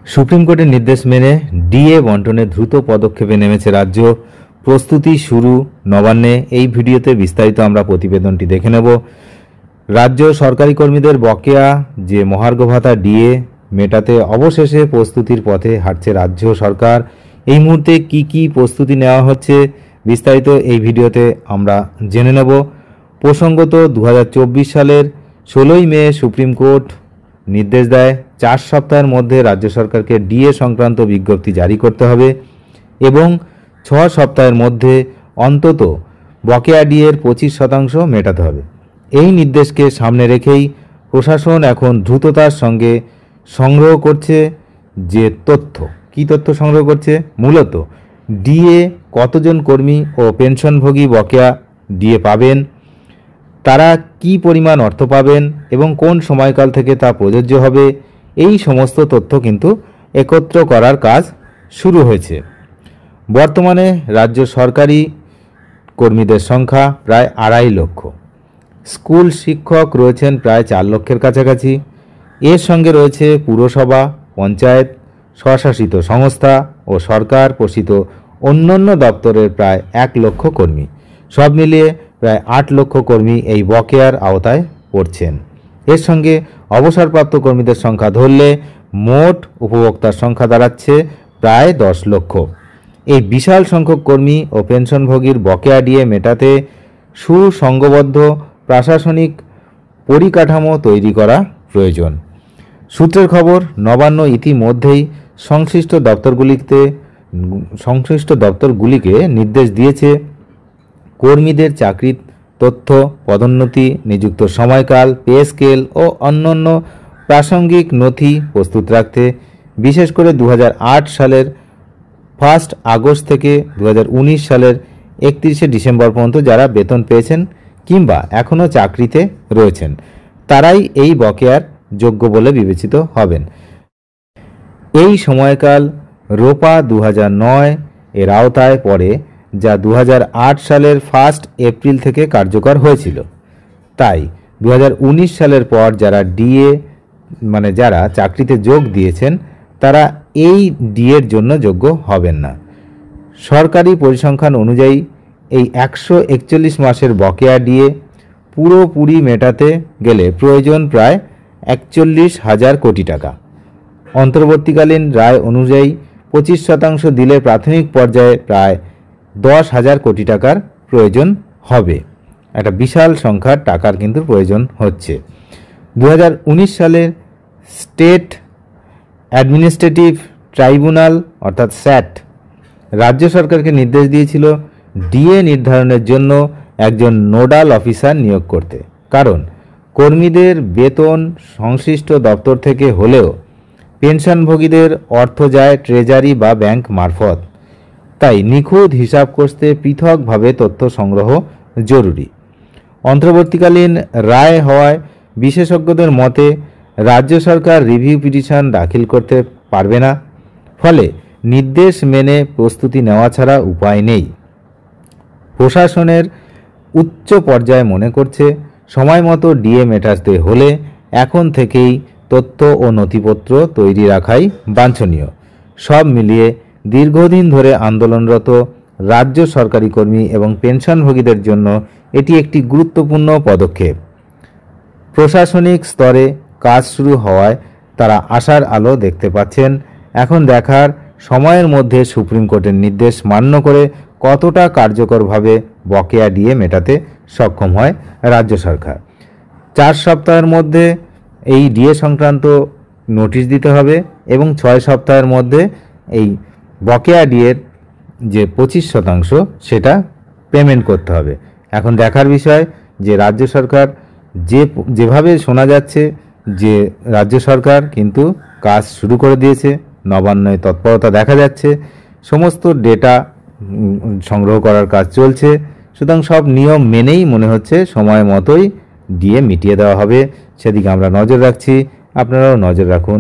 Supreme কোর্টের নির্দেশ মেনে ডিএ বন্টনে দ্রুত পদক্ষেপে নেমেছে রাজ্য। প্রস্তুতি শুরু নবান্নে। এই ভিডিওতে বিস্তারিত আমরা প্রতিবেদনটি দেখে নেব। রাজ্য সরকারি কর্মীদের বকেয়া যে মহার্ঘ ভাতা ডিএ মেটাতে অবশেষে প্রস্তুতির পথে হাঁটছে রাজ্য সরকার। এই মুহূর্তে কি কি প্রস্তুতি নেওয়া হচ্ছে বিস্তারিত এই ভিডিওতে আমরা জেনে নেব। প্রসঙ্গত 2024 সালের 16ই মে সুপ্রিম কোর্ট নির্দেশ দেয় 4 সপ্তাহের মধ্যে রাজ্য সরকারকে ডিএ সংক্রান্ত বিজ্ঞপ্তি জারি করতে হবে এবং 6 সপ্তাহের মধ্যে অন্তত বকেয়া ডিএর 25% মেটাতে হবে। এই নির্দেশকে সামনে রেখেই প্রশাসন এখন দ্রুততার সঙ্গে সংগ্রহ করছে যে তথ্য। কী তথ্য সংগ্রহ করছে? মূলত ডিএ কতজন কর্মী ও পেনশনভোগী বকেয়া ডিএ পাবেন, তারা কি পরিমাণ অর্থ পাবেন এবং কোন সময়কাল থেকে তা প্রযোজ্য হবে, এই সমস্ত তথ্য কিন্তু একত্র করার কাজ শুরু হয়েছে। বর্তমানে রাজ্য সরকারি কর্মীদের সংখ্যা প্রায় 2.5 লক্ষ। স্কুল শিক্ষক রয়েছেন প্রায় 4 লক্ষের কাছাকাছি। এর সঙ্গে রয়েছে পুরসভা, পঞ্চায়েত, স্বশাসিত সংস্থা ও সরকার পোষিত অন্যান্য দপ্তরের প্রায় 1 লক্ষ কর্মী। সব মিলিয়ে প্রায় 8 লক্ষ কর্মী এই বকেয়ার আওতায় পড়ছেন। এর সঙ্গে অবসরপ্রাপ্ত কর্মীদের সংখ্যা ধরলে মোট উপভোক্তার সংখ্যা দাঁড়াচ্ছে প্রায় 10 লক্ষ। এই বিশাল সংখ্যক কর্মী ও পেনশনভোগীর বকেয়া ডিএ মেটাতে সুসংঘবদ্ধ প্রশাসনিক পরিকাঠামো তৈরি করা প্রয়োজন। সূত্রের খবর, নবান্ন ইতিমধ্যেই সংশ্লিষ্ট দপ্তরগুলিকে নির্দেশ দিয়েছে কর্মীদের চাকরির তথ্য, পদোন্নতি, নিযুক্ত সময়কাল, পে স্কেল ও অন্যান্য প্রাসঙ্গিক নথি প্রস্তুত রাখতে। বিশেষ করে 2008 সালের 1 আগস্ট থেকে 2019 সালের 31শে ডিসেম্বর পর্যন্ত যারা বেতন পেয়েছেন কিংবা এখনও চাকরিতে রয়েছেন তারাই এই বকেয়ার যোগ্য বলে বিবেচিত হবেন। এই সময়কাল রোপা 2009 এর আওতায় পড়ে, যা 2008 সালের 1 এপ্রিল থেকে কার্যকর হয়েছিল। তাই 2019 সালের পর যারা ডিএ যারা চাকরিতে যোগ দিয়েছেন তারা এই ডিএর জন্য যোগ্য হবেন না। সরকারি পরিসংখ্যান অনুযায়ী এই 141 মাসের বকেয়া ডিএ পুরোপুরি মেটাতে গেলে প্রয়োজন প্রায় 41,000 কোটি টাকা। অন্তর্বর্তীকালীন রায় অনুযায়ী 25% দিলে প্রাথমিক পর্যায়ে প্রায় 10,000 কোটি টাকার প্রয়োজন হবে। একটা বিশাল সংখ্যার টাকার কিন্তু প্রয়োজন হচ্ছে। 2019 সালের স্টেট অ্যাডমিনিস্ট্রেটিভ ট্রাইব্যুনাল অর্থাৎ স্যাট রাজ্য সরকারকে নির্দেশ দিয়েছিল ডিএ নির্ধারণের জন্য একজন নোডাল অফিসার নিয়োগ করতে। কারণ কর্মীদের বেতন সংশ্লিষ্ট দপ্তর থেকে হলেও পেনশনভোগীদের অর্থ যায় ট্রেজারি বা ব্যাংক মারফত। তাই নিখুঁত হিসাব করতে পৃথকভাবে তথ্য সংগ্রহ জরুরি। অন্তর্বর্তীকালীন রায় হওয়ায় বিশেষজ্ঞদের মতে রাজ্য সরকার রিভিউ পিটিশন দাখিল করতে পারবে না। ফলে নির্দেশ মেনে প্রস্তুতি নেওয়া ছাড়া উপায় নেই। প্রশাসনের উচ্চ পর্যায়ে মনে করছে সময় মতো ডিএ মেটাতে হলে এখন থেকেই তথ্য ও নথিপত্র তৈরি রাখাই বাঞ্ছনীয়। সব মিলিয়ে দীর্ঘদিন ধরে আন্দোলনরত রাজ্য সরকারি কর্মী এবং পেনশনভোগীদের জন্য এটি একটি গুরুত্বপূর্ণ পদক্ষেপ। প্রশাসনিক স্তরে কাজ শুরু হওয়ায় তারা আশার আলো দেখতে পাচ্ছেন। এখন দেখার সময়ের মধ্যে সুপ্রিম কোর্টের নির্দেশ মান্য করে কতটা কার্যকরভাবে বকেয়া ডিএ মেটাতে সক্ষম হয় রাজ্য সরকার। 4 সপ্তাহের মধ্যে এই ডিএ সংক্রান্ত নোটিশ দিতে হবে এবং 6 সপ্তাহের মধ্যে এই বকেয়া ডিএর যে 25% সেটা পেমেন্ট করতে হবে। এখন দেখার বিষয় যে রাজ্য সরকার যেভাবে শোনা যাচ্ছে যে রাজ্য সরকার কিন্তু কাজ শুরু করে দিয়েছে, নবান্নে তৎপরতা দেখা যাচ্ছে, সমস্ত ডেটা সংগ্রহ করার কাজ চলছে। সুতরাং সব নিয়ম মেনেই মনে হচ্ছে সময় মতোই ডিএ মিটিয়ে দেওয়া হবে। সেদিকে আমরা নজর রাখছি, আপনারাও নজর রাখুন।